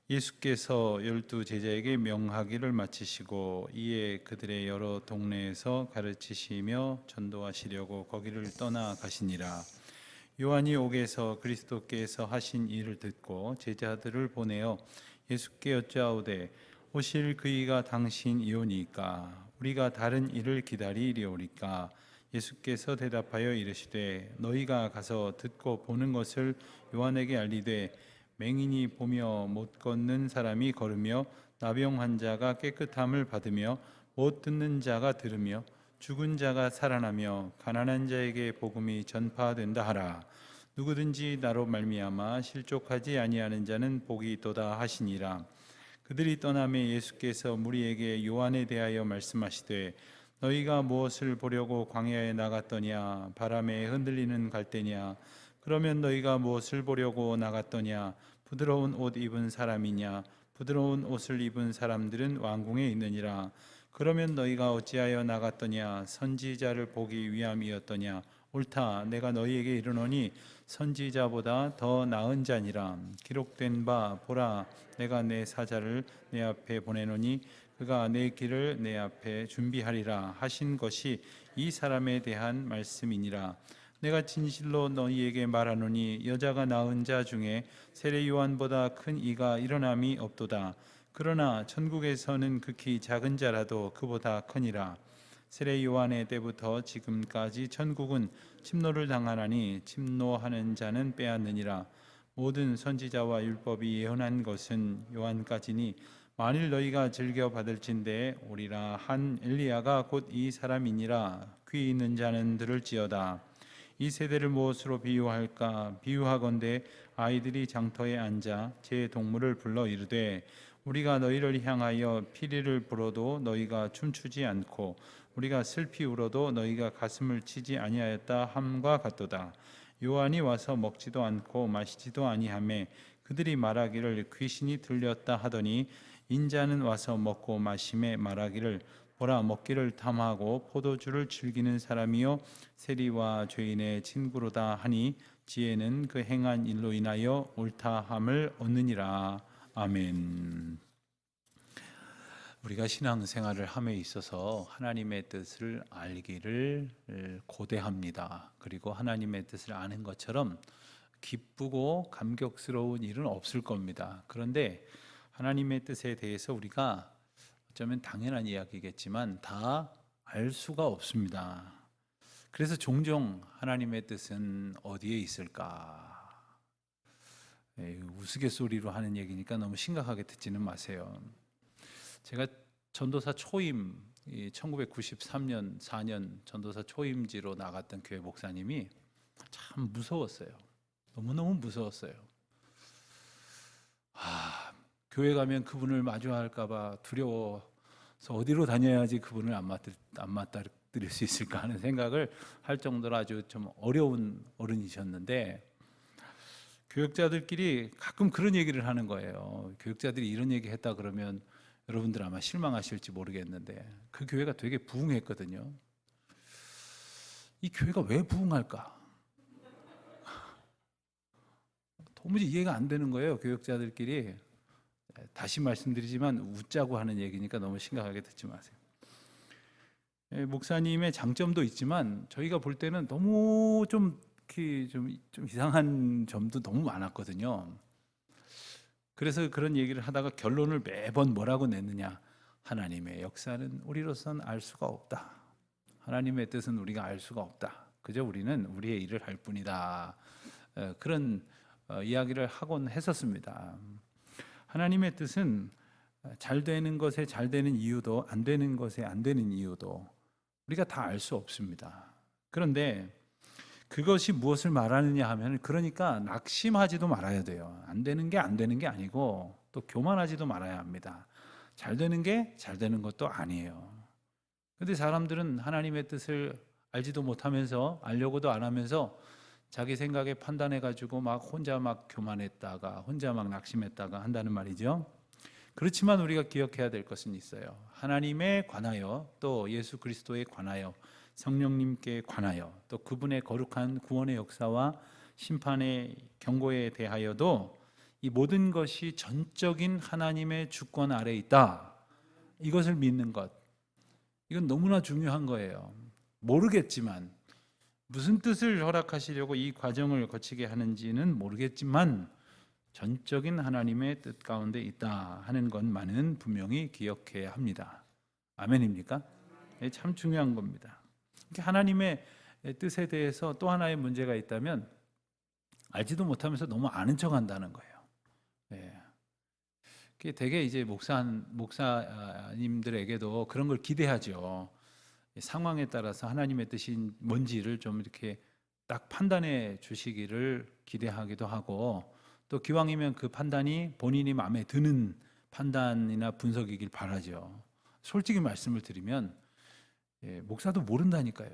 예수께서 12 제자에게 명하기를 마치시고 이에 그들의 여러 동네에서 가르치시며 전도하시려고 거기를 떠나 가시니라. 요한이 옥에서 그리스도께서 하신 일을 듣고 제자들을 보내어 예수께 여짜오되 오실 그이가 당신이오니까 우리가 다른 일을 기다리리오리까. 예수께서 대답하여 이르시되 너희가 가서 듣고 보는 것을 요한에게 알리되 맹인이 보며 못 걷는 사람이 걸으며 나병 환자가 깨끗함을 받으며 못 듣는 자가 들으며 죽은 자가 살아나며 가난한 자에게 복음이 전파된다 하라. 누구든지 나로 말미암아 실족하지 아니하는 자는 복이 있도다 하시니라. 그들이 떠나매 예수께서 무리에게 요한에 대하여 말씀하시되 너희가 무엇을 보려고 광야에 나갔더냐? 바람에 흔들리는 갈대냐? 그러면 너희가 무엇을 보려고 나갔더냐? 부드러운 옷 입은 사람이냐? 부드러운 옷을 입은 사람들은 왕궁에 있느니라. 그러면 너희가 어찌하여 나갔더냐? 선지자를 보기 위함이었더냐? 옳다. 내가 너희에게 이르노니 선지자보다 더 나은 자니라. 기록된 바 보라, 내가 내 사자를 내 앞에 보내노니 그가 내 길을 내 앞에 준비하리라 하신 것이 이 사람에 대한 말씀이니라. 내가 진실로 너희에게 말하노니 여자가 낳은 자 중에 세례 요한보다 큰 이가 일어남이 없도다. 그러나 천국에서는 극히 작은 자라도 그보다 크니라. 세례 요한의 때부터 지금까지 천국은 침노를 당하나니 침노하는 자는 빼앗느니라. 모든 선지자와 율법이 예언한 것은 요한까지니 만일 너희가 즐겨 받을진대 오리라 한 엘리야가 곧 이 사람이니라. 귀 있는 자는 들을지어다. 이 세대를 무엇으로 비유할까? 비유하건대 아이들이 장터에 앉아 제 동물을 불러 이르되 우리가 너희를 향하여 피리를 불어도 너희가 춤추지 않고 우리가 슬피 울어도 너희가 가슴을 치지 아니하였다 함과 같도다. 요한이 와서 먹지도 않고 마시지도 아니하매 그들이 말하기를 귀신이 들렸다 하더니 인자는 와서 먹고 마심에 말하기를 보라, 먹기를 탐하고 포도주를 즐기는 사람이요 세리와 죄인의 친구로다 하니 지혜는 그 행한 일로 인하여 옳다함을 얻느니라. 아멘. 우리가 신앙생활을 함에 있어서 하나님의 뜻을 알기를 고대합니다. 그리고 하나님의 뜻을 아는 것처럼 기쁘고 감격스러운 일은 없을 겁니다. 그런데 하나님의 뜻에 대해서 우리가 어쩌면 당연한 이야기겠지만 다 알 수가 없습니다. 그래서 종종 하나님의 뜻은 어디에 있을까? 우스갯소리로 하는 얘기니까 너무 심각하게 듣지는 마세요. 제가 전도사 초임 1993년 4년 전도사 초임지로 나갔던 교회 목사님이 참 무서웠어요. 너무너무 무서웠어요. 교회 가면 그분을 마주할까 봐 두려워서 어디로 다녀야지 그분을 안 맞닥뜨릴 수 있을까 하는 생각을 할 정도로 아주 좀 어려운 어른이셨는데 교육자들끼리 가끔 그런 얘기를 하는 거예요. 교육자들이 이런 얘기 했다 그러면 여러분들 아마 실망하실지 모르겠는데 그 교회가 되게 부흥했거든요. 이 교회가 왜 부흥할까? 도무지 이해가 안 되는 거예요. 교육자들끼리. 다시 말씀드리지만 웃자고 하는 얘기니까 너무 심각하게 듣지 마세요. 목사님의 장점도 있지만 저희가 볼 때는 너무 좀 이상한 점도 너무 많았거든요. 그래서 그런 얘기를 하다가 결론을 매번 뭐라고 냈느냐? 하나님의 역사는 우리로서는 알 수가 없다. 하나님의 뜻은 우리가 알 수가 없다. 그저 우리는 우리의 일을 할 뿐이다. 그런 이야기를 하곤 했었습니다. 하나님의 뜻은 잘 되는 것에 잘 되는 이유도 안 되는 것에 안 되는 이유도 우리가 다 알 수 없습니다. 그런데 그것이 무엇을 말하느냐 하면 그러니까 낙심하지도 말아야 돼요. 안 되는 게 안 되는 게 아니고 또 교만하지도 말아야 합니다. 잘 되는 게 잘 되는 것도 아니에요. 그런데 사람들은 하나님의 뜻을 알지도 못하면서 알려고도 안 하면서 자기 생각에 판단해가지고 막 혼자 막 교만했다가 혼자 막 낙심했다가 한다는 말이죠. 그렇지만 우리가 기억해야 될 것은 있어요. 하나님에 관하여 또 예수 그리스도에 관하여 성령님께 관하여 또 그분의 거룩한 구원의 역사와 심판의 경고에 대하여도 이 모든 것이 전적인 하나님의 주권 아래에 있다. 이것을 믿는 것. 이건 너무나 중요한 거예요. 모르겠지만 무슨 뜻을 허락하시려고 이 과정을 거치게 하는지는 모르겠지만 전적인 하나님의 뜻 가운데 있다 하는 것만은 분명히 기억해야 합니다. 아멘입니까? 참 중요한 겁니다. 하나님의 뜻에 대해서 또 하나의 문제가 있다면 알지도 못하면서 너무 아는 척한다는 거예요. 그게 되게 이제 목사님들에게도 그런 걸 기대하죠. 상황에 따라서 하나님의 뜻이 뭔지를 좀 이렇게 딱 판단해 주시기를 기대하기도 하고, 또 기왕이면 그 판단이 본인이 마음에 드는 판단이나 분석이길 바라죠. 솔직히 말씀을 드리면 목사도 모른다니까요.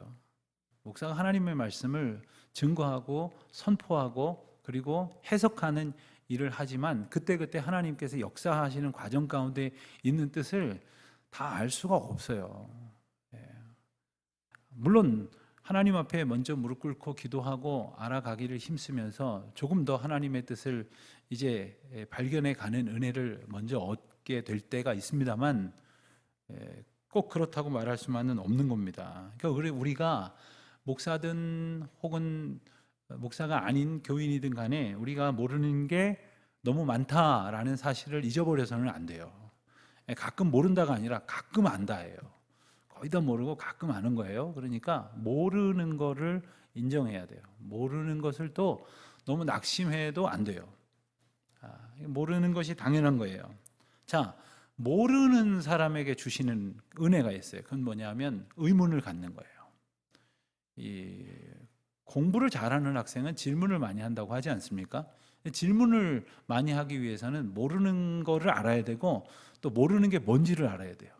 목사가 하나님의 말씀을 증거하고 선포하고 그리고 해석하는 일을 하지만 그때그때 하나님께서 역사하시는 과정 가운데 있는 뜻을 다 알 수가 없어요. 물론 하나님 앞에 먼저 무릎 꿇고 기도하고 알아가기를 힘쓰면서 조금 더 하나님의 뜻을 이제 발견해 가는 은혜를 먼저 얻게 될 때가 있습니다만 꼭 그렇다고 말할 수만은 없는 겁니다. 그러니까 우리가 목사든 혹은 목사가 아닌 교인이든 간에 우리가 모르는 게 너무 많다라는 사실을 잊어버려서는 안 돼요. 가끔 모른다가 아니라 가끔 안다예요. 거의 다 모르고 가끔 아는 거예요. 그러니까 모르는 거를 인정해야 돼요. 모르는 것을 또 너무 낙심해도 안 돼요. 모르는 것이 당연한 거예요. 자, 모르는 사람에게 주시는 은혜가 있어요. 그건 뭐냐면 의문을 갖는 거예요. 이 공부를 잘하는 학생은 질문을 많이 한다고 하지 않습니까? 질문을 많이 하기 위해서는 모르는 거를 알아야 되고 또 모르는 게 뭔지를 알아야 돼요.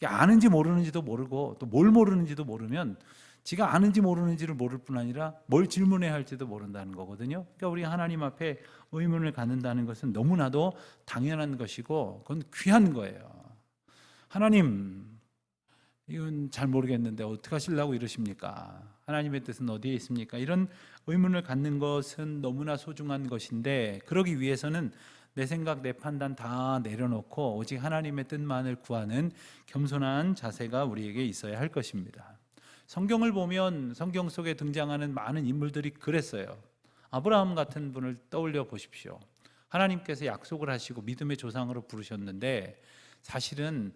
아는지 모르는지도 모르고 또 뭘 모르는지도 모르면 지가 아는지 모르는지를 모를 뿐 아니라 뭘 질문해야 할지도 모른다는 거거든요. 그러니까 우리 하나님 앞에 의문을 갖는다는 것은 너무나도 당연한 것이고 그건 귀한 거예요. 하나님, 이건 잘 모르겠는데 어떻게 하시려고 이러십니까? 하나님의 뜻은 어디에 있습니까? 이런 의문을 갖는 것은 너무나 소중한 것인데, 그러기 위해서는 내 생각, 내 판단 다 내려놓고 오직 하나님의 뜻만을 구하는 겸손한 자세가 우리에게 있어야 할 것입니다. 성경을 보면 성경 속에 등장하는 많은 인물들이 그랬어요. 아브라함 같은 분을 떠올려 보십시오. 하나님께서 약속을 하시고 믿음의 조상으로 부르셨는데 사실은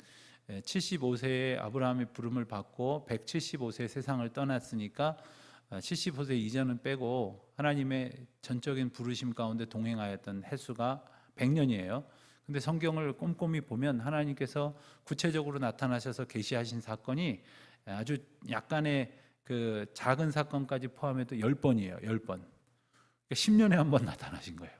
75세에 아브라함의 부름을 받고 175세 세상을 떠났으니까 75세 이전은 빼고 하나님의 전적인 부르심 가운데 동행하였던 횟수가 100년이에요. 근데 성경을 꼼꼼히 보면 하나님께서 구체적으로 나타나셔서 계시하신 사건이 아주 약간의 그 작은 사건까지 포함해도 10번이에요. 10번. 그러니까 10년에 한 번 나타나신 거예요.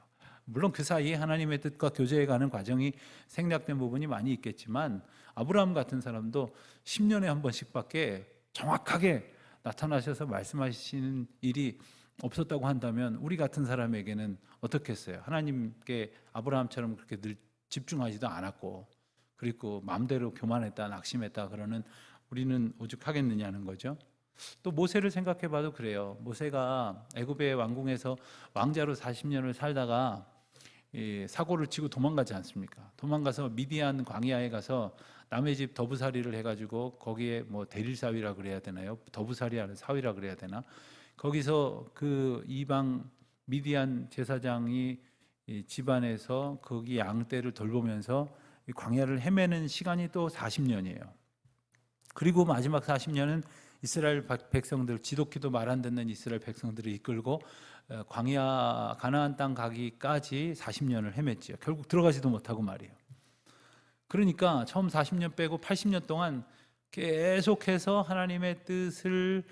물론 그 사이에 하나님의 뜻과 교제해가는 과정이 생략된 부분이 많이 있겠지만 아브라함 같은 사람도 10년에 한 번씩밖에 정확하게 나타나셔서 말씀하시는 일이 없었다고 한다면 우리 같은 사람에게는 어떻겠어요? 하나님께 아브라함처럼 그렇게 늘 집중하지도 않았고 그리고 마음대로 교만했다 낙심했다 그러는 우리는 오죽하겠느냐는 거죠. 또 모세를 생각해 봐도 그래요. 모세가 애굽의 왕궁에서 왕자로 40년을 살다가 사고를 치고 도망가지 않습니까? 도망가서 미디안 광야에 가서 남의 집 더부살이를 해가지고 거기에 뭐 대릴사위라 그래야 되나요? 더부살이 아니라 사위라 그래야 되나? 거기서 그 이방 미디안 제사장이 집안에서 거기 양떼를 돌보면서 광야를 헤매는 시간이 또 40년이에요. 그리고 마지막 40년은 이스라엘 백성들, 지독히도 말 안 듣는 이스라엘 백성들을 이끌고 광야 가나안 땅 가기까지 40년을 헤맸지요. 결국 들어가지도 못하고 말이에요. 그러니까 처음 40년 빼고 80년 동안 계속해서 하나님의 뜻을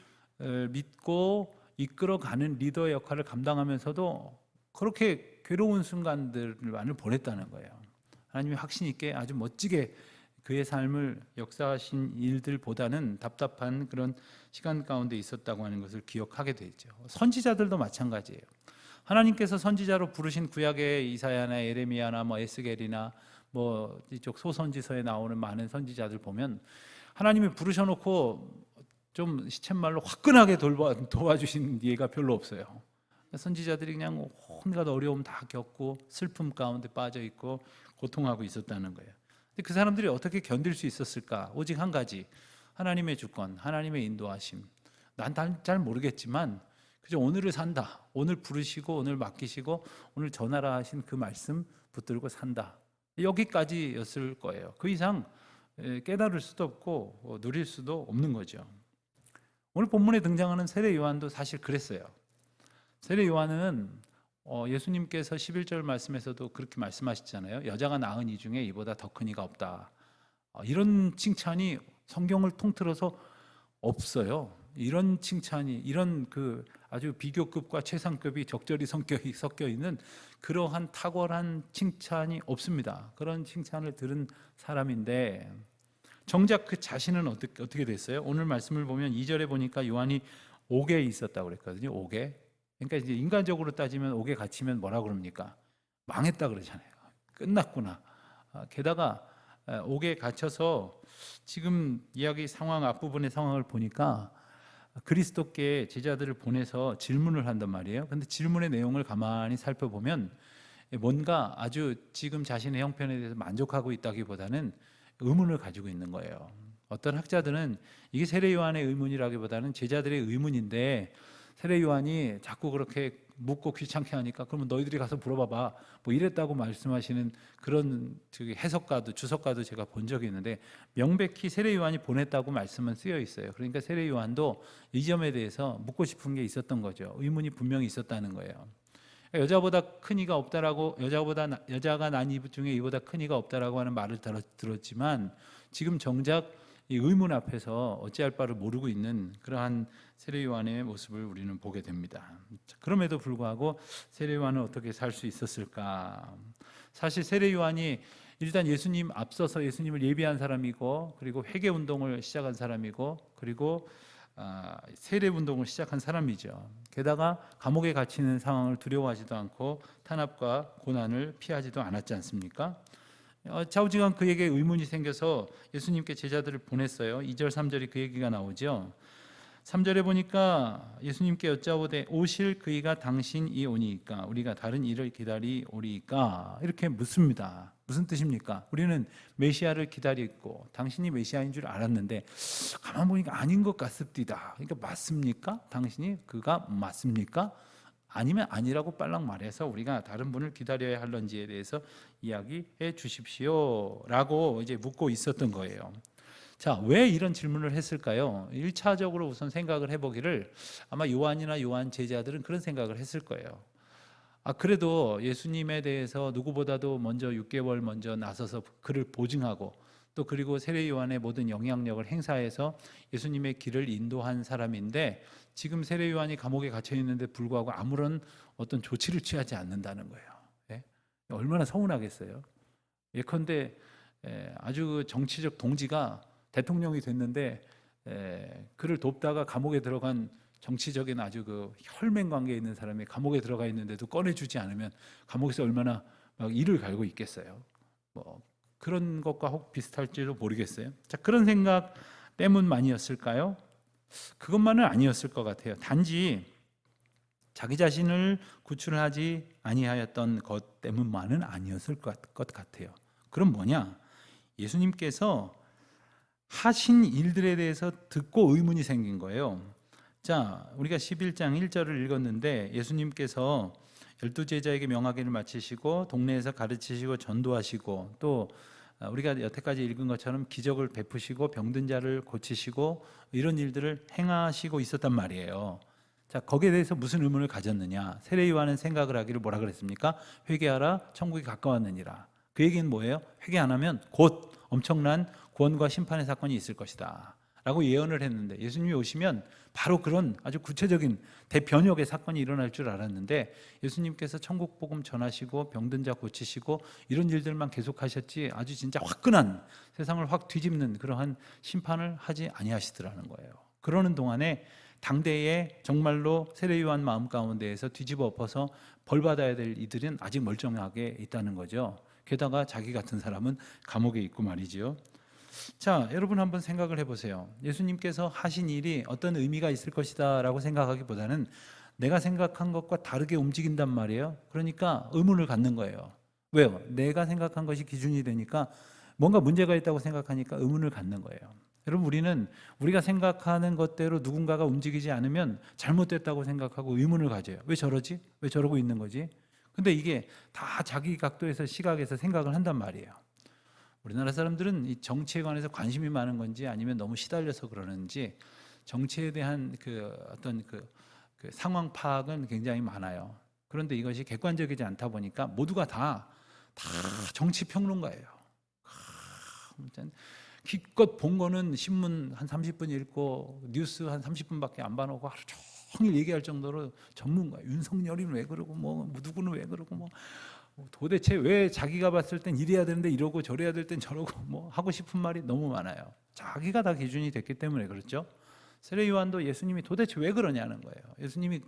믿고 이끌어가는 리더의 역할을 감당하면서도 그렇게 괴로운 순간들을 보냈다는 거예요. 하나님이 확신 있게 아주 멋지게 그의 삶을 역사하신 일들보다는 답답한 그런 시간 가운데 있었다고 하는 것을 기억하게 되죠. 선지자들도 마찬가지예요. 하나님께서 선지자로 부르신 구약의 이사야나 예레미야나 에스겔이나 이쪽 소선지서에 나오는 많은 선지자들 보면 하나님이 부르셔놓고 좀 시쳇말로 화끈하게 도와주신 예가 별로 없어요. 선지자들이 그냥 온갖 어려움 다 겪고 슬픔 가운데 빠져 있고 고통하고 있었다는 거예요. 근데 그 사람들이 어떻게 견딜 수 있었을까? 오직 한 가지, 하나님의 주권, 하나님의 인도하심. 난 잘 모르겠지만 그저 오늘을 산다. 오늘 부르시고 오늘 맡기시고 오늘 전하라 하신 그 말씀 붙들고 산다. 여기까지였을 거예요. 그 이상 깨달을 수도 없고 누릴 수도 없는 거죠. 오늘 본문에 등장하는 세례 요한도 사실 그랬어요. 세례 요한은 예수님께서 11절 말씀에서도 그렇게 말씀하시잖아요. 여자가 낳은 이 중에 이보다 더 큰 이가 없다. 이런 칭찬이 성경을 통틀어서 없어요. 이런 칭찬이, 이런 그 아주 비교급과 최상급이 적절히 섞여 있는 그러한 탁월한 칭찬이 없습니다. 그런 칭찬을 들은 사람인데 정작 그 자신은 어떻게 됐어요? 오늘 말씀을 보면 2절에 보니까 요한이 옥에 있었다고 그랬거든요. 옥에. 그러니까 이제 인간적으로 따지면 옥에 갇히면 뭐라 그럽니까? 망했다 그러잖아요. 끝났구나. 게다가 옥에 갇혀서 지금 이야기 상황 앞부분의 상황을 보니까 그리스도께 제자들을 보내서 질문을 한단 말이에요. 근데 질문의 내용을 가만히 살펴보면 뭔가 아주 지금 자신의 형편에 대해서 만족하고 있다기보다는 의문을 가지고 있는 거예요. 어떤 학자들은 이게 세례 요한의 의문이라기보다는 제자들의 의문인데 세례 요한이 자꾸 그렇게 묻고 귀찮게 하니까 그러면 너희들이 가서 물어봐봐 뭐 이랬다고 말씀하시는 그런 해석가도 주석가도 제가 본 적이 있는데 명백히 세례 요한이 보냈다고 말씀은 쓰여 있어요. 그러니까 세례 요한도 이 점에 대해서 묻고 싶은 게 있었던 거죠. 의문이 분명히 있었다는 거예요. 여자보다 큰 이가 없다라고 여자가 난 이브 중에 이보다 큰 이가 없다라고 하는 말을 들었지만 지금 정작 이 의문 앞에서 어찌할 바를 모르고 있는 그러한 세례 요한의 모습을 우리는 보게 됩니다. 그럼에도 불구하고 세례 요한은 어떻게 살 수 있었을까? 사실 세례 요한이 일단 예수님 앞서서 예수님을 예비한 사람이고 그리고 회개 운동을 시작한 사람이고 그리고 세례 운동을 시작한 사람이죠. 게다가 감옥에 갇히는 상황을 두려워하지도 않고 탄압과 고난을 피하지도 않았지 않습니까? 좌우지간 그에게 의문이 생겨서 예수님께 제자들을 보냈어요. 2절 3절이 그 얘기가 나오죠. 3절에 보니까 예수님께 여짜오되 오실 그이가 당신이 오니까 우리가 다른 일을 기다리오리까 이렇게 묻습니다. 무슨 뜻입니까? 우리는 메시아를 기다리고 당신이 메시아인 줄 알았는데 가만 보니까 아닌 것 같습니다. 그러니까 맞습니까? 당신이 그가 맞습니까? 아니면 아니라고 빨랑 말해서 우리가 다른 분을 기다려야 할런지에 대해서 이야기해 주십시오 라고 이제 묻고 있었던 거예요. 자, 왜 이런 질문을 했을까요? 1차적으로 우선 생각을 해보기를 아마 요한이나 요한 제자들은 그런 생각을 했을 거예요. 그래도 예수님에 대해서 누구보다도 먼저 6개월 먼저 나서서 그를 보증하고 또 그리고 세례 요한의 모든 영향력을 행사해서 예수님의 길을 인도한 사람인데 지금 세례 요한이 감옥에 갇혀 있는데 불구하고 아무런 어떤 조치를 취하지 않는다는 거예요. 예? 얼마나 서운하겠어요. 예컨대 아주 정치적 동지가 대통령이 됐는데 그를 돕다가 감옥에 들어간 정치적인 아주 그 혈맹 관계에 있는 사람이 감옥에 들어가 있는데도 꺼내주지 않으면 감옥에서 얼마나 막 이를 갈고 있겠어요. 뭐 그런 것과 혹 비슷할지도 모르겠어요. 자, 그런 생각 때문만이었을까요? 그것만은 아니었을 것 같아요. 단지 자기 자신을 구출하지 아니하였던 것 때문만은 아니었을 것 같아요. 그럼 뭐냐? 예수님께서 하신 일들에 대해서 듣고 의문이 생긴 거예요. 자, 우리가 11장 1절을 읽었는데 예수님께서 12제자에게 명하기를 마치시고 동네에서 가르치시고 전도하시고 또 우리가 여태까지 읽은 것처럼 기적을 베푸시고 병든 자를 고치시고 이런 일들을 행하시고 있었단 말이에요. 자, 거기에 대해서 무슨 의문을 가졌느냐? 세례 요한은 생각을 하기를 뭐라 그랬습니까? 회개하라, 천국이 가까웠느니라. 그 얘기는 뭐예요? 회개 안 하면 곧 엄청난 구원과 심판의 사건이 있을 것이다 라고 예언을 했는데 예수님이 오시면 바로 그런 아주 구체적인 대변혁의 사건이 일어날 줄 알았는데 예수님께서 천국 복음 전하시고 병든 자 고치시고 이런 일들만 계속하셨지 아주 진짜 화끈한 세상을 확 뒤집는 그러한 심판을 하지 아니하시더라는 거예요. 그러는 동안에 당대에 정말로 세례 요한 마음 가운데에서 뒤집어 엎어서 벌 받아야 될 이들은 아직 멀쩡하게 있다는 거죠. 게다가 자기 같은 사람은 감옥에 있고 말이죠. 자, 여러분 한번 생각을 해보세요. 예수님께서 하신 일이 어떤 의미가 있을 것이다 라고 생각하기보다는 내가 생각한 것과 다르게 움직인단 말이에요. 그러니까 의문을 갖는 거예요. 왜요? 내가 생각한 것이 기준이 되니까 뭔가 문제가 있다고 생각하니까 의문을 갖는 거예요. 여러분, 우리는 우리가 생각하는 것대로 누군가가 움직이지 않으면 잘못됐다고 생각하고 의문을 가져요. 왜 저러지? 왜 저러고 있는 거지? 근데 이게 다 자기 각도에서, 시각에서 생각을 한단 말이에요. 우리나라 사람들은 이 정치에 관해서 관심이 많은 건지 아니면 너무 시달려서 그러는지 정치에 대한 어떤 상황 파악은 굉장히 많아요. 그런데 이것이 객관적이지 않다 보니까 모두가 다 정치 평론가예요. 기껏 본 거는 신문 한 30분 읽고 뉴스 한 30분밖에 안 봐놓고 하루 종일 얘기할 정도로 전문가예요. 윤석열이는 왜 그러고 뭐 누구는 왜 그러고 뭐 도대체 왜 자기가 봤을 땐 이래야 되는데 이러고 저래야 될 땐 저러고 뭐 하고 싶은 말이 너무 많아요. 자기가 다 기준이 됐기 때문에 그렇죠. 세례 요한도 예수님이 도대체 왜 그러냐는 거예요. 예수님이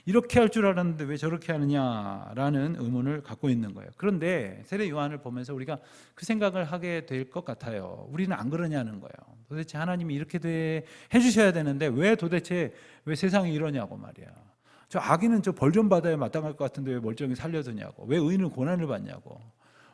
이렇게 할 줄 알았는데 왜 저렇게 하느냐라는 의문을 갖고 있는 거예요. 그런데 세례 요한을 보면서 우리가 그 생각을 하게 될 것 같아요. 우리는 안 그러냐는 거예요. 도대체 하나님이 이렇게 해주셔야 되는데 왜 도대체 왜 세상이 이러냐고 말이야. 저 악인은 저 벌 좀 받아야 마땅할 것 같은데 왜 멀쩡히 살려두냐고. 왜 의인은 고난을 받냐고.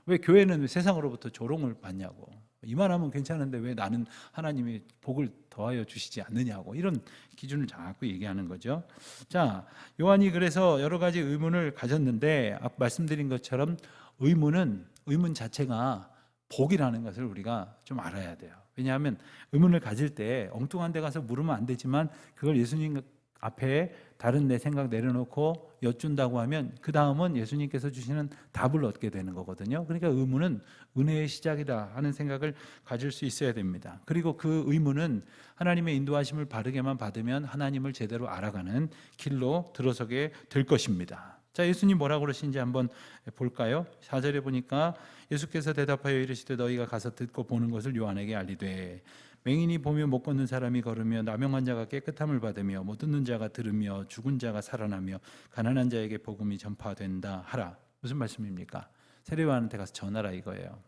왜 교회는 왜 세상으로부터 조롱을 받냐고. 이만하면 괜찮은데 왜 나는 하나님이 복을 더하여 주시지 않느냐고. 이런 기준을 자꾸 얘기하는 거죠. 자, 요한이 그래서 여러 가지 의문을 가졌는데 아까 말씀드린 것처럼 의문 자체가 복이라는 것을 우리가 좀 알아야 돼요. 왜냐하면 의문을 가질 때 엉뚱한 데 가서 물으면 안 되지만 그걸 예수님 앞에 다른 내 생각 내려놓고 여쭌다고 하면 그 다음은 예수님께서 주시는 답을 얻게 되는 거거든요. 그러니까 의문은 은혜의 시작이다 하는 생각을 가질 수 있어야 됩니다. 그리고 그 의문은 하나님의 인도하심을 바르게만 받으면 하나님을 제대로 알아가는 길로 들어서게 될 것입니다. 자, 예수님 뭐라고 그러신지 한번 볼까요? 4절에 보니까 예수께서 대답하여 이르시되 너희가 가서 듣고 보는 것을 요한에게 알리되 맹인이 보며 못 걷는 사람이 걸으며 나병한 자가 깨끗함을 받으며 못 듣는 자가 들으며 죽은 자가 살아나며 가난한 자에게 복음이 전파된다 하라. 무슨 말씀입니까? 세례 요한한테 가서 전하라 이거예요.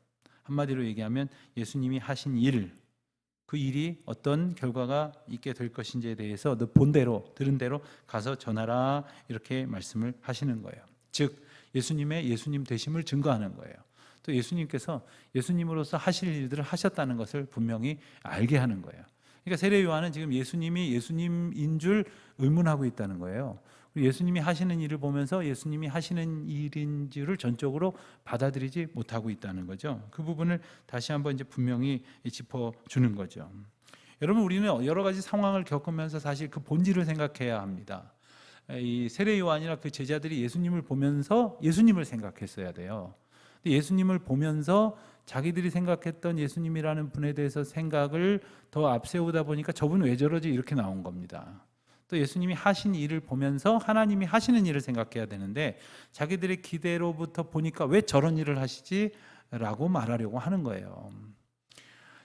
한마디로 얘기하면 예수님이 하신 일, 그 일이 어떤 결과가 있게 될 것인지에 대해서 너 본 대로 들은 대로 가서 전하라 이렇게 말씀을 하시는 거예요. 즉 예수님의 예수님 되심을 증거하는 거예요. 또 예수님께서 예수님으로서 하실 일들을 하셨다는 것을 분명히 알게 하는 거예요. 그러니까 세례 요한은 지금 예수님이 예수님인 줄 의문하고 있다는 거예요. 예수님이 하시는 일을 보면서 예수님이 하시는 일인 줄을 전적으로 받아들이지 못하고 있다는 거죠. 그 부분을 다시 한번 이제 분명히 짚어주는 거죠. 여러분, 우리는 여러 가지 상황을 겪으면서 사실 그 본질을 생각해야 합니다. 이 세례 요한이나 그 제자들이 예수님을 보면서 예수님을 생각했어야 돼요. 예수님을 보면서 자기들이 생각했던 예수님이라는 분에 대해서 생각을 더 앞세우다 보니까 저분 왜 저러지 이렇게 나온 겁니다. 또 예수님이 하신 일을 보면서 하나님이 하시는 일을 생각해야 되는데 자기들의 기대로부터 보니까 왜 저런 일을 하시지? 라고 말하려고 하는 거예요.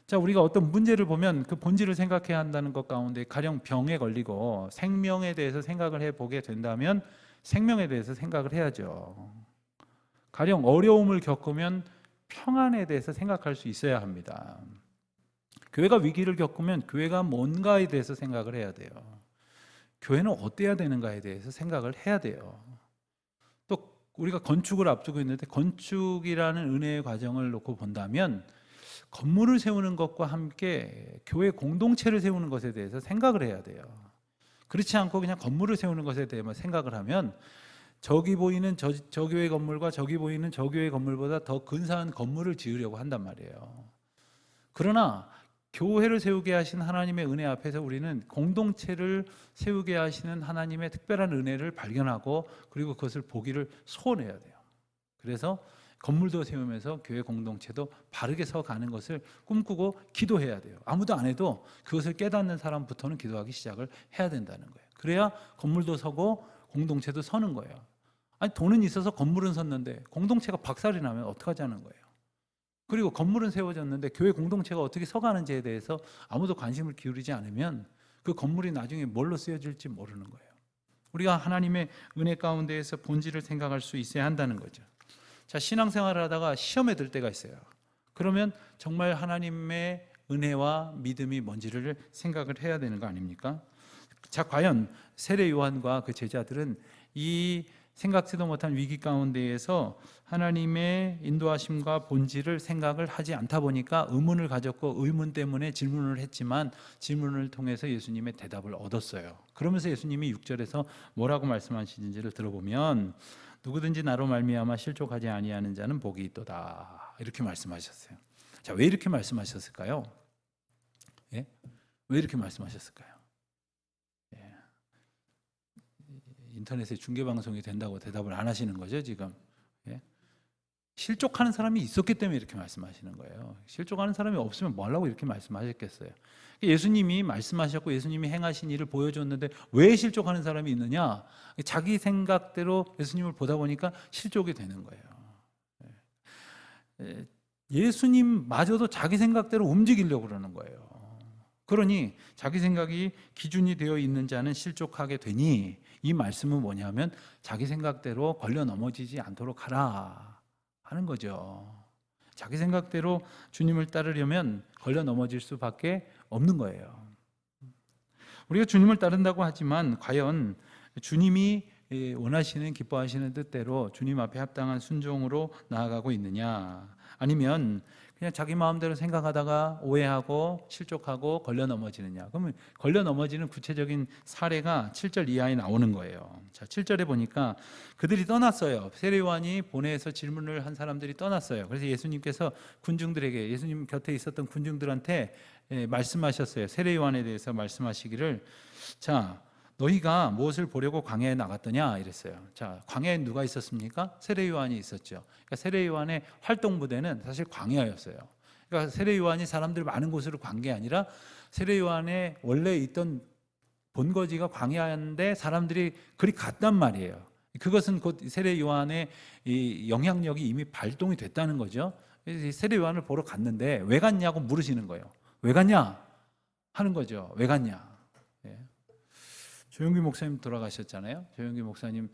자, 우리가 어떤 문제를 보면 그 본질을 생각해야 한다는 것 가운데 가령 병에 걸리고 생명에 대해서 생각을 해보게 된다면 생명에 대해서 생각을 해야죠. 가령 어려움을 겪으면 평안에 대해서 생각할 수 있어야 합니다. 교회가 위기를 겪으면 교회가 뭔가에 대해서 생각을 해야 돼요. 교회는 어때야 되는가에 대해서 생각을 해야 돼요. 또 우리가 건축을 앞두고 있는데 건축이라는 은혜의 과정을 놓고 본다면 건물을 세우는 것과 함께 교회 공동체를 세우는 것에 대해서 생각을 해야 돼요. 그렇지 않고 그냥 건물을 세우는 것에 대해서 생각을 하면 저기 보이는 저 교회 건물과 저기 보이는 저 교회 건물보다 더 근사한 건물을 지으려고 한단 말이에요. 그러나 교회를 세우게 하신 하나님의 은혜 앞에서 우리는 공동체를 세우게 하시는 하나님의 특별한 은혜를 발견하고 그리고 그것을 보기를 소원해야 돼요. 그래서 건물도 세우면서 교회 공동체도 바르게 서가는 것을 꿈꾸고 기도해야 돼요. 아무도 안 해도 그것을 깨닫는 사람부터는 기도하기 시작을 해야 된다는 거예요. 그래야 건물도 서고 공동체도 서는 거예요. 아니, 돈은 있어서 건물은 섰는데 공동체가 박살이 나면 어떡하자는 거예요. 그리고 건물은 세워졌는데 교회 공동체가 어떻게 서가는지에 대해서 아무도 관심을 기울이지 않으면 그 건물이 나중에 뭘로 쓰여질지 모르는 거예요. 우리가 하나님의 은혜 가운데에서 본질을 생각할 수 있어야 한다는 거죠. 자, 신앙생활을 하다가 시험에 들 때가 있어요. 그러면 정말 하나님의 은혜와 믿음이 뭔지를 생각을 해야 되는 거 아닙니까? 자, 과연 세례 요한과 그 제자들은 이 생각지도 못한 위기 가운데에서 하나님의 인도하심과 본질을 생각을 하지 않다 보니까 의문을 가졌고, 의문 때문에 질문을 했지만 질문을 통해서 예수님의 대답을 얻었어요. 그러면서 예수님이 6절에서 뭐라고 말씀하시는지를 들어보면, 누구든지 나로 말미암아 실족하지 아니하는 자는 복이 있도다, 이렇게 말씀하셨어요. 자, 왜 이렇게 말씀하셨을까요? 예? 왜 이렇게 말씀하셨을까요? 예. 인터넷에 중계방송이 된다고 대답을 안 하시는 거죠, 지금? 예? 실족하는 사람이 있었기 때문에 이렇게 말씀하시는 거예요. 실족하는 사람이 없으면 뭐 하려고 이렇게 말씀하셨겠어요? 예수님이 말씀하셨고 예수님이 행하신 일을 보여줬는데 왜 실족하는 사람이 있느냐? 자기 생각대로 예수님을 보다 보니까 실족이 되는 거예요. 예수님마저도 자기 생각대로 움직이려고 그러는 거예요. 그러니 자기 생각이 기준이 되어 있는 자는 실족하게 되니, 이 말씀은 뭐냐면 자기 생각대로 걸려 넘어지지 않도록 하라 하는 거죠. 자기 생각대로 주님을 따르려면 걸려 넘어질 수밖에 없는 거예요. 우리가 주님을 따른다고 하지만 과연 주님이 원하시는, 기뻐하시는 뜻대로 주님 앞에 합당한 순종으로 나아가고 있느냐, 아니면 그냥 자기 마음대로 생각하다가 오해하고 실족하고 걸려 넘어지느냐. 그러면 걸려 넘어지는 구체적인 사례가 7절 이하에 나오는 거예요. 자, 7절에 보니까 그들이 떠났어요. 세례 요한이 보내서 질문을 한 사람들이 떠났어요. 그래서 예수님께서 군중들에게, 예수님 곁에 있었던 군중들한테 말씀하셨어요. 세례 요한에 대해서 말씀하시기를, 자, 너희가 무엇을 보려고 광야에 나갔더냐 이랬어요. 자, 광야에 누가 있었습니까? 세례 요한이 있었죠. 그러니까 세례 요한의 활동 부대는 사실 광야였어요. 그러니까 세례 요한이 사람들 많은 곳으로 간 게 아니라 세례 요한의 원래 있던 본거지가 광야인데 사람들이 그리 갔단 말이에요. 그것은 곧 세례 요한의 이 영향력이 이미 발동이 됐다는 거죠. 세례 요한을 보러 갔는데 왜 갔냐고 물으시는 거예요. 왜 갔냐 하는 거죠. 왜 갔냐. 조용기 목사님 돌아가셨잖아요. 조용기 목사님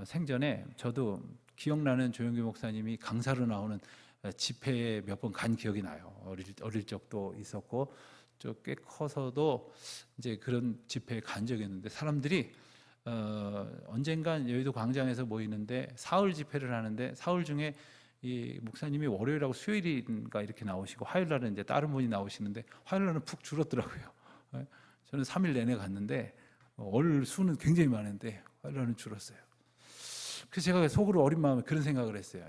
생전에 저도 기억나는, 조용기 목사님이 강사로 나오는 집회에 몇 번 간 기억이 나요. 어릴 적도 있었고, 꽤 커서도 이제 그런 집회에 간 적이 있는데, 사람들이 언젠간 여의도 광장에서 모이는데 사흘 집회를 하는데, 사흘 중에 이 목사님이 월요일하고 수요일인가 이렇게 나오시고, 화요일 날은 이제 다른 분이 나오시는데 화요일 날은 푹 줄었더라고요. 저는 3일 내내 갔는데 월 수는 굉장히 많은데 화요일은 줄었어요. 그래서 제가 속으로 어린 마음에 그런 생각을 했어요.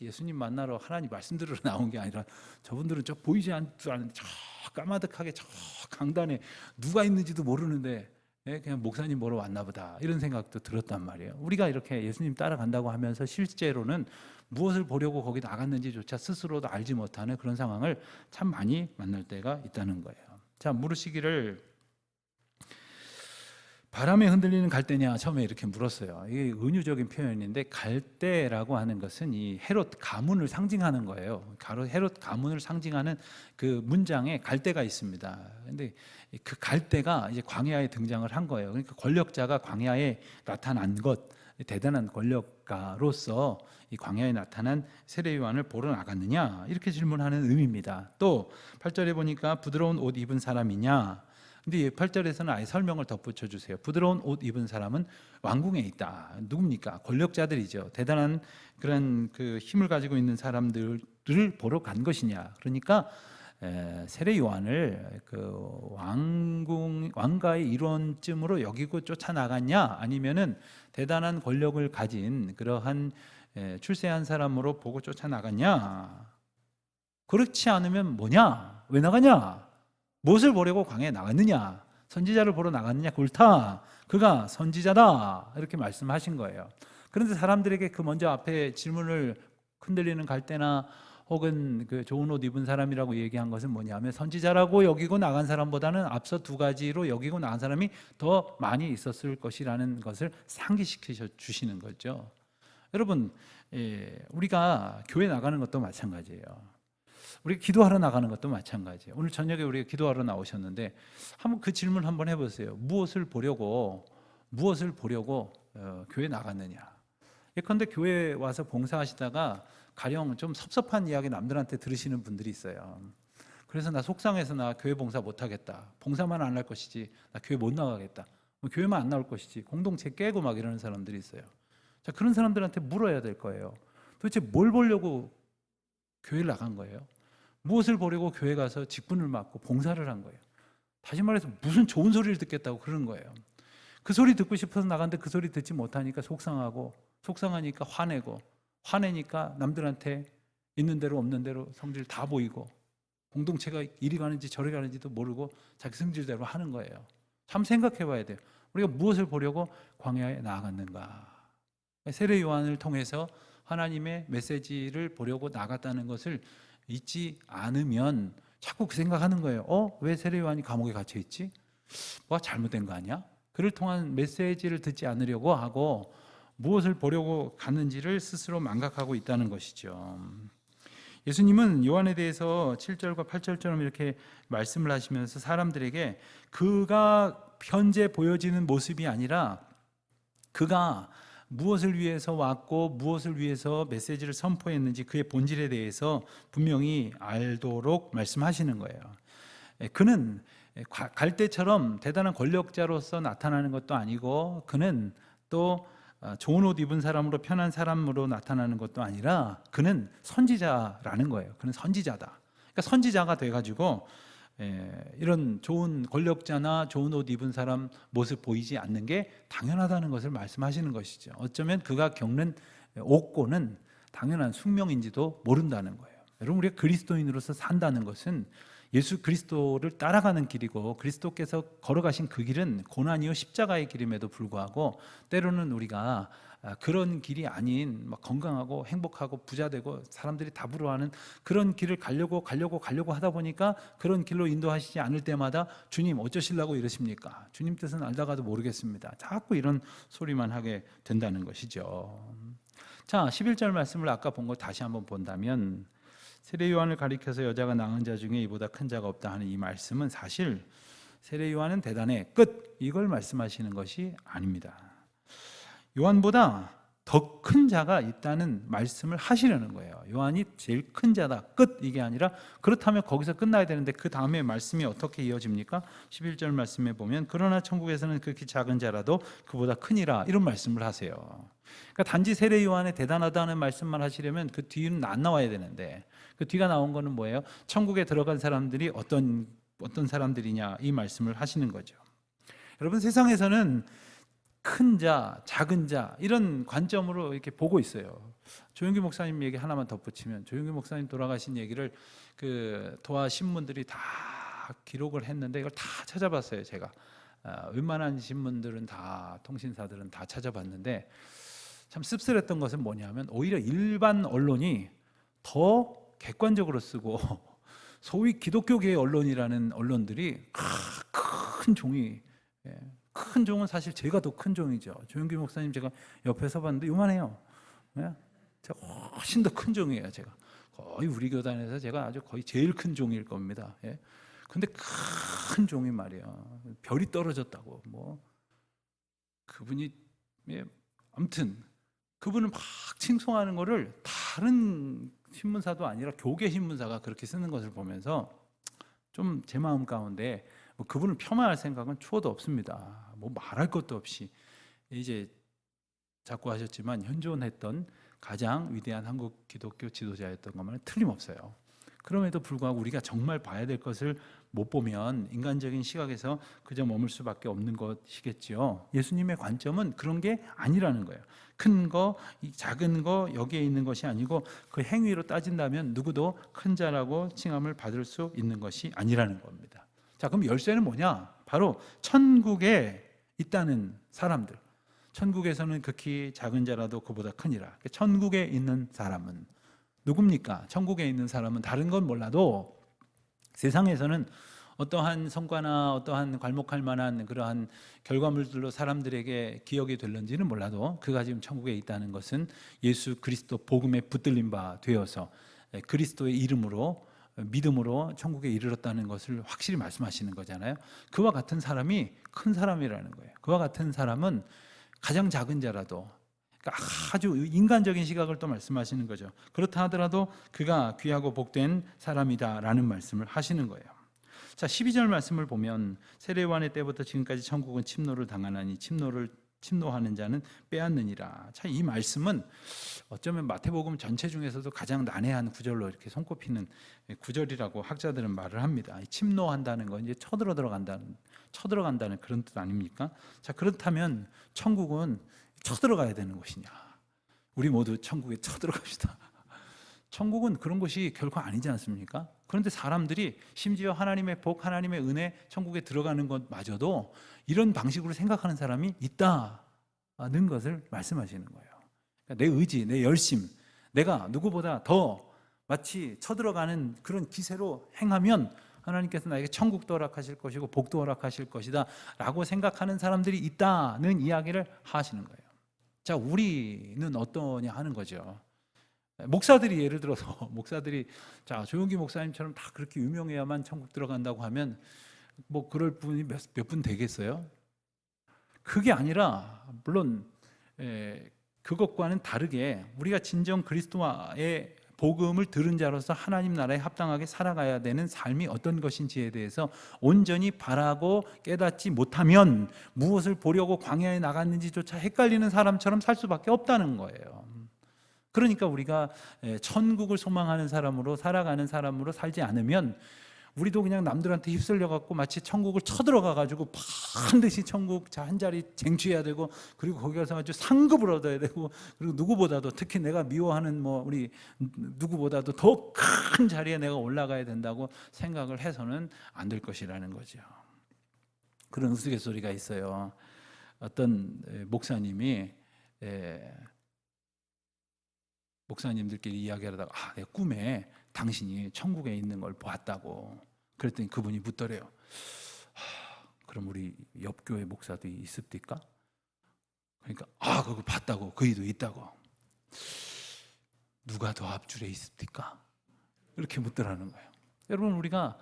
예수님 만나러 하나님 말씀 들으러 나온 게 아니라 저분들은 저 보이지 않는 저 까마득하게 저 강단에 누가 있는지도 모르는데 그냥 목사님 보러 왔나 보다, 이런 생각도 들었단 말이에요. 우리가 이렇게 예수님 따라간다고 하면서 실제로는 무엇을 보려고 거기 나갔는지조차 스스로도 알지 못하는 그런 상황을 참 많이 만날 때가 있다는 거예요. 자, 물으시기를 바람에 흔들리는 갈대냐, 처음에 이렇게 물었어요. 이게 은유적인 표현인데, 갈대라고 하는 것은 이 헤롯 가문을 상징하는 거예요. 헤롯 가문을 상징하는 그 문장에 갈대가 있습니다. 근데 그 갈대가 이제 광야에 등장을 한 거예요. 그러니까 권력자가 광야에 나타난 것, 대단한 권력가로서 이 광야에 나타난 세례 요한을 보러 나갔느냐, 이렇게 질문하는 의미입니다. 또 8절에 보니까 부드러운 옷 입은 사람이냐. 근데 8절에서는 아예 설명을 덧붙여 주세요. 부드러운 옷 입은 사람은 왕궁에 있다. 누굽니까? 권력자들이죠. 대단한 그런 그 힘을 가지고 있는 사람들을 보러 간 것이냐. 그러니까 세례 요한을 그 왕가의 일원쯤으로 여기고 쫓아나갔냐, 아니면은 대단한 권력을 가진 그러한 출세한 사람으로 보고 쫓아나갔냐. 그렇지 않으면 뭐냐? 왜 나가냐? 무엇을 보려고 광야에 나갔느냐? 선지자를 보러 나갔느냐? 옳다. 그가 선지자다. 이렇게 말씀하신 거예요. 그런데 사람들에게 그 먼저 앞에 질문을, 흔들리는 갈대나 혹은 그 좋은 옷 입은 사람이라고 얘기한 것은 뭐냐면, 선지자라고 여기고 나간 사람보다는 앞서 두 가지로 여기고 나간 사람이 더 많이 있었을 것이라는 것을 상기시켜 주시는 거죠. 여러분, 우리가 교회 나가는 것도 마찬가지예요. 우리 기도하러 나가는 것도 마찬가지예요. 오늘 저녁에 우리가 기도하러 나오셨는데 한번 그 질문 한번 해보세요. 무엇을 보려고 교회 나갔느냐? 예컨대 교회 와서 봉사하시다가 가령 좀 섭섭한 이야기 남들한테 들으시는 분들이 있어요. 그래서 나 속상해서 나 교회 봉사 못하겠다. 봉사만 안 할 것이지 나 교회 못 나가겠다. 뭐 교회만 안 나올 것이지 공동체 깨고 막 이러는 사람들이 있어요. 자, 그런 사람들한테 물어야 될 거예요. 도대체 뭘 보려고 교회를 나간 거예요? 무엇을 보려고 교회 가서 직분을 맡고 봉사를 한 거예요? 다시 말해서 무슨 좋은 소리를 듣겠다고 그러는 거예요. 그 소리 듣고 싶어서 나갔는데 그 소리 듣지 못하니까 속상하고, 속상하니까 화내고, 화내니까 남들한테 있는 대로 없는 대로 성질 다 보이고, 공동체가 이리 가는지 저리 가는지도 모르고 자기 성질대로 하는 거예요. 참 생각해 봐야 돼요. 우리가 무엇을 보려고 광야에 나아갔는가? 세례 요한을 통해서 하나님의 메시지를 보려고 나갔다는 것을 잊지 않으면 자꾸 그 생각하는 거예요. 왜 세례 요한이 감옥에 갇혀 있지? 뭐가 잘못된 거 아니야? 그를 통한 메시지를 듣지 않으려고 하고 무엇을 보려고 갔는지를 스스로 망각하고 있다는 것이죠. 예수님은 요한에 대해서 7절과 8절처럼 이렇게 말씀을 하시면서 사람들에게 그가 현재 보여지는 모습이 아니라 그가 무엇을 위해서 왔고 무엇을 위해서 메시지를 선포했는지 그의 본질에 대해서 분명히 알도록 말씀하시는 거예요. 그는 갈대처럼 대단한 권력자로서 나타나는 것도 아니고 그는 또 좋은 옷 입은 사람으로 편한 사람으로 나타나는 것도 아니라 그는 선지자라는 거예요. 그는 선지자다. 그러니까 선지자가 돼가지고 이런 좋은 권력자나 좋은 옷 입은 사람 모습 보이지 않는 게 당연하다는 것을 말씀하시는 것이죠. 어쩌면 그가 겪는 옥고는 당연한 숙명인지도 모른다는 거예요. 여러분, 우리가 그리스도인으로서 산다는 것은 예수 그리스도를 따라가는 길이고 그리스도께서 걸어가신 그 길은 고난이요 십자가의 길임에도 불구하고 때로는 우리가 그런 길이 아닌 막 건강하고 행복하고 부자되고 사람들이 다 부러워하는 그런 길을 가려고 하다 보니까 그런 길로 인도하시지 않을 때마다 주님 어쩌시려고 이러십니까? 주님 뜻은 알다가도 모르겠습니다. 자꾸 이런 소리만 하게 된다는 것이죠. 자, 11절 말씀을 아까 본 거 다시 한번 본다면 세례 요한을 가리켜서 여자가 낳은 자 중에 이보다 큰 자가 없다 하는 이 말씀은 사실 세례 요한은 대단해 끝 이걸 말씀하시는 것이 아닙니다. 요한보다 더 큰 자가 있다는 말씀을 하시려는 거예요. 요한이 제일 큰 자다 끝 이게 아니라 그렇다면 거기서 끝나야 되는데 그 다음에 말씀이 어떻게 이어집니까? 11절 말씀에 보면 그러나 천국에서는 그렇게 작은 자라도 그보다 크니라 이런 말씀을 하세요. 그러니까 단지 세례 요한의 대단하다는 말씀만 하시려면 그 뒤는 안 나와야 되는데 그 뒤가 나온 거는 뭐예요? 천국에 들어간 사람들이 어떤 사람들이냐 이 말씀을 하시는 거죠. 여러분, 세상에서는 큰 자, 작은 자 이런 관점으로 이렇게 보고 있어요. 조용기 목사님 얘기 하나만 덧붙이면 조용기 목사님 돌아가신 얘기를 그 도화 신문들이 다 기록을 했는데 이걸 다 찾아봤어요. 제가 웬만한 신문들은 다 통신사들은 다 찾아봤는데 참 씁쓸했던 것은 뭐냐면 오히려 일반 언론이 더 객관적으로 쓰고 소위 기독교계의 언론이라는 언론들이 큰 종이 큰 종은 사실 제가 더 큰 종이죠. 조영기 목사님 제가 옆에서 봤는데 요만해요. 제가 훨씬 더 큰 종이에요. 제가 거의 우리 교단에서 제가 아주 거의 제일 큰 종일 겁니다. 근데 큰 종이 말이야 별이 떨어졌다고 뭐 그분이 아무튼 그분을 막 칭송하는 거를 다른 신문사도 아니라 교계 신문사가 그렇게 쓰는 것을 보면서 좀 제 마음 가운데 뭐 그분을 폄하할 생각은 추호도 없습니다. 뭐 말할 것도 없이 이제 자꾸 하셨지만 현존했던 가장 위대한 한국 기독교 지도자였던 것만은 틀림없어요. 그럼에도 불구하고 우리가 정말 봐야 될 것을 못 보면 인간적인 시각에서 그저 머물 수밖에 없는 것이겠지요. 예수님의 관점은 그런 게 아니라는 거예요. 큰 거, 작은 거 여기에 있는 것이 아니고 그 행위로 따진다면 누구도 큰 자라고 칭함을 받을 수 있는 것이 아니라는 겁니다. 자, 그럼 열쇠는 뭐냐? 바로 천국에 있다는 사람들. 천국에서는 극히 작은 자라도 그보다 크니라. 천국에 있는 사람은 누굽니까? 천국에 있는 사람은 다른 건 몰라도 세상에서는 어떠한 성과나 어떠한 괄목할 만한 그러한 결과물들로 사람들에게 기억이 될는지는 몰라도 그가 지금 천국에 있다는 것은 예수 그리스도 복음에 붙들린 바 되어서 그리스도의 이름으로 믿음으로 천국에 이르렀다는 것을 확실히 말씀하시는 거잖아요. 그와 같은 사람이 큰 사람이라는 거예요. 그와 같은 사람은 가장 작은 자라도 그러니까 아주 인간적인 시각을 또 말씀하시는 거죠. 그렇다 하더라도 그가 귀하고 복된 사람이다라는 말씀을 하시는 거예요. 자, 12절 말씀을 보면 세례요한의 때부터 지금까지 천국은 침노를 당하나니 침노하는 자는 빼앗느니라. 자, 이 말씀은 어쩌면 마태복음 전체 중에서도 가장 난해한 구절로 이렇게 손꼽히는 구절이라고 학자들은 말을 합니다. 침노한다는 건 이제 쳐들어간다는 그런 뜻 아닙니까? 자, 그렇다면 천국은 쳐들어가야 되는 곳이냐? 우리 모두 천국에 쳐들어갑시다. 천국은 그런 곳이 결코 아니지 않습니까? 그런데 사람들이 심지어 하나님의 복, 하나님의 은혜, 천국에 들어가는 것마저도 이런 방식으로 생각하는 사람이 있다는 것을 말씀하시는 거예요. 그러니까 내 의지, 내 열심, 내가 누구보다 더 마치 쳐들어가는 그런 기세로 행하면 하나님께서 나에게 천국도 허락하실 것이고 복도 허락하실 것이다 라고 생각하는 사람들이 있다는 이야기를 하시는 거예요. 자, 우리는 어떠냐 하는 거죠. 목사들이 예를 들어서 목사들이 자, 조용기 목사님처럼 다 그렇게 유명해야만 천국 들어간다고 하면 뭐 그럴 분이 몇 분 되겠어요? 그게 아니라 물론 그것과는 다르게 우리가 진정 그리스도의 복음을 들은 자로서 하나님 나라에 합당하게 살아가야 되는 삶이 어떤 것인지에 대해서 온전히 바라고 깨닫지 못하면 무엇을 보려고 광야에 나갔는지조차 헷갈리는 사람처럼 살 수밖에 없다는 거예요. 그러니까 우리가 천국을 소망하는 사람으로 살아가는 사람으로 살지 않으면 우리도 그냥 남들한테 휩쓸려 갖고 마치 천국을 쳐들어가 가지고 반드시 천국 한 자리 쟁취해야 되고 그리고 거기 가서 아주 상급을 얻어야 되고 그리고 누구보다도 특히 내가 미워하는 우리 누구보다도 더 큰 자리에 내가 올라가야 된다고 생각을 해서는 안 될 것이라는 거죠. 그런 우스갯소리가 있어요. 어떤 목사님이 목사님들끼리 이야기하다가 내 꿈에 당신이 천국에 있는 걸 보았다고. 그랬더니 그분이 묻더래요. 그럼 우리 옆 교회 목사도 있습니까? 그러니까 그거 봤다고. 그이도 있다고. 누가 더 앞줄에 있습니까? 이렇게 묻더라는 거예요. 여러분, 우리가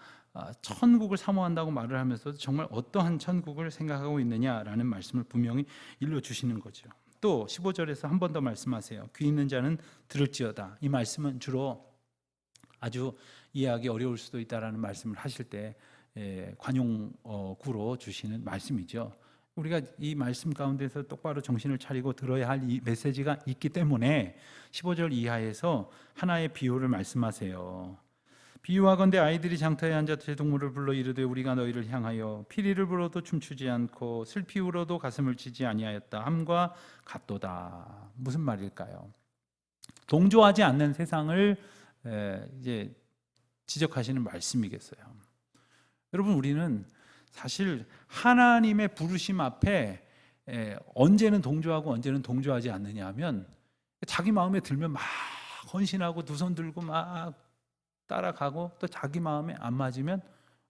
천국을 사모한다고 말을 하면서도 정말 어떠한 천국을 생각하고 있느냐라는 말씀을 분명히 일러주시는 거죠. 또 15절에서 한 번 더 말씀하세요. 귀 있는 자는 들을지어다. 이 말씀은 주로 아주 이해하기 어려울 수도 있다라는 말씀을 하실 때 관용구로 주시는 말씀이죠. 우리가 이 말씀 가운데서 똑바로 정신을 차리고 들어야 할 이 메시지가 있기 때문에 15절 이하에서 하나의 비유를 말씀하세요. 비유하건대 아이들이 장터에 앉아 제동물을 불러 이르되 우리가 너희를 향하여 피리를 불어도 춤추지 않고 슬피 울어도 가슴을 치지 아니하였다 함과 같도다. 무슨 말일까요? 동조하지 않는 세상을 이제 지적하시는 말씀이겠어요. 여러분, 우리는 사실 하나님의 부르심 앞에 언제는 동조하고 언제는 동조하지 않느냐 하면 자기 마음에 들면 막 헌신하고 두 손 들고 막 따라가고 또 자기 마음에 안 맞으면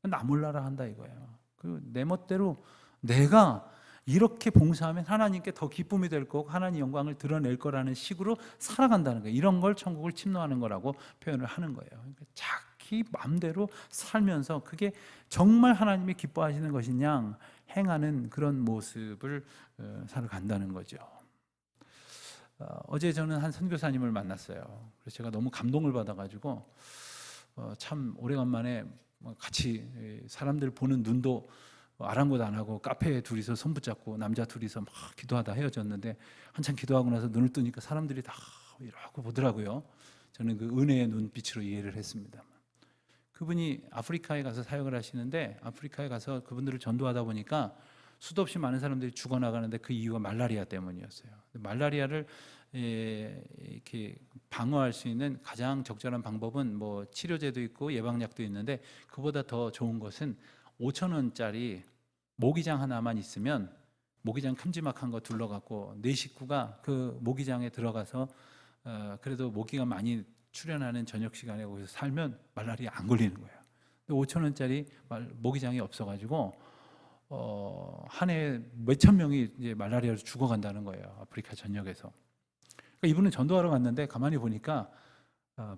나 몰라라 한다 이거예요. 그리고 내 멋대로 내가 이렇게 봉사하면 하나님께 더 기쁨이 될 거고 하나님 영광을 드러낼 거라는 식으로 살아간다는 거예요. 이런 걸 천국을 침노하는 거라고 표현을 하는 거예요. 그러니까 자기 마음대로 살면서 그게 정말 하나님이 기뻐하시는 것이냐 행하는 그런 모습을 살아간다는 거죠. 어제 저는 한 선교사님을 만났어요. 그래서 제가 너무 감동을 받아가지고 참 오래간만에 같이 사람들 보는 눈도 아랑곳 안 하고 카페에 둘이서 손 붙잡고 남자 둘이서 막 기도하다 헤어졌는데 한참 기도하고 나서 눈을 뜨니까 사람들이 다 이러고 보더라고요. 저는 그 은혜의 눈빛으로 이해를 했습니다. 그분이 아프리카에 가서 사역을 하시는데 아프리카에 가서 그분들을 전도하다 보니까 수도 없이 많은 사람들이 죽어나가는데 그 이유가 말라리아 때문이었어요. 말라리아를 이렇게 방어할 수 있는 가장 적절한 방법은 치료제도 있고 예방약도 있는데 그보다 더 좋은 것은 5,000원짜리 모기장 하나만 있으면 모기장 큼지막한 거 둘러갖고 네 식구가 그 모기장에 들어가서 그래도 모기가 많이 출현하는 저녁 시간에 거기서 살면 말라리아 안 걸리는 거예요. 5,000원짜리 모기장이 없어가지고 한 해에 몇천 명이 이제 말라리아로 죽어간다는 거예요. 아프리카 전역에서. 그러니까 이분은 전도하러 갔는데 가만히 보니까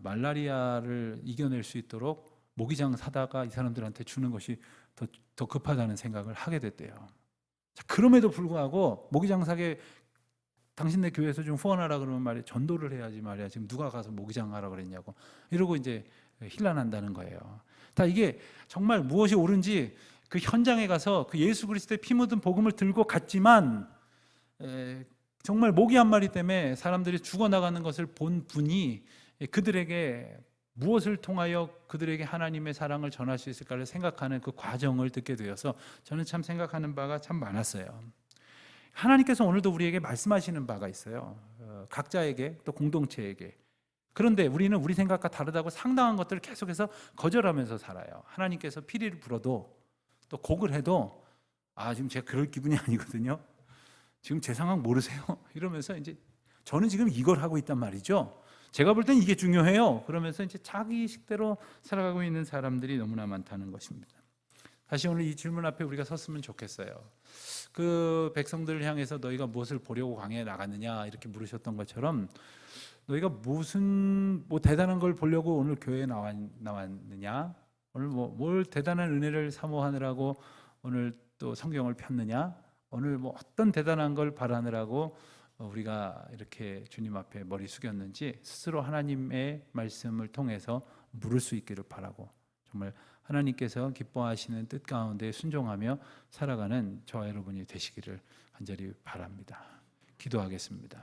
말라리아를 이겨낼 수 있도록 모기장 사다가 이 사람들한테 주는 것이 더 급하다는 생각을 하게 됐대요. 자, 그럼에도 불구하고 모기장 사게 당신네 교회에서 좀 후원하라 그러면 말이야 전도를 해야지 말이야. 지금 누가 가서 모기장하라 그랬냐고 이러고 이제 힐난한다는 거예요. 다 이게 정말 무엇이 옳은지 그 현장에 가서 그 예수 그리스도의 피 묻은 복음을 들고 갔지만 정말 모기 한 마리 때문에 사람들이 죽어나가는 것을 본 분이 그들에게 무엇을 통하여 그들에게 하나님의 사랑을 전할 수 있을까를 생각하는 그 과정을 듣게 되어서 저는 참 생각하는 바가 참 많았어요. 하나님께서 오늘도 우리에게 말씀하시는 바가 있어요. 각자에게 또 공동체에게. 그런데 우리는 우리 생각과 다르다고 상당한 것들을 계속해서 거절하면서 살아요. 하나님께서 피리를 불어도 또 곡을 해도 지금 제가 그럴 기분이 아니거든요. 지금 제 상황 모르세요? 이러면서 이제 저는 지금 이걸 하고 있단 말이죠. 제가 볼 땐 이게 중요해요. 그러면서 이제 자기 식대로 살아가고 있는 사람들이 너무나 많다는 것입니다. 다시 오늘 이 질문 앞에 우리가 섰으면 좋겠어요. 그 백성들을 향해서 너희가 무엇을 보려고 광야에 나갔느냐 이렇게 물으셨던 것처럼 너희가 무슨 대단한 걸 보려고 오늘 교회에 나왔느냐? 오늘 뭘 대단한 은혜를 사모하느라고 오늘 또 성경을 폈느냐? 오늘 어떤 대단한 걸 바라느라고 우리가 이렇게 주님 앞에 머리 숙였는지 스스로 하나님의 말씀을 통해서 물을 수 있기를 바라고 정말 하나님께서 기뻐하시는 뜻 가운데 순종하며 살아가는 저와 여러분이 되시기를 간절히 바랍니다. 기도하겠습니다.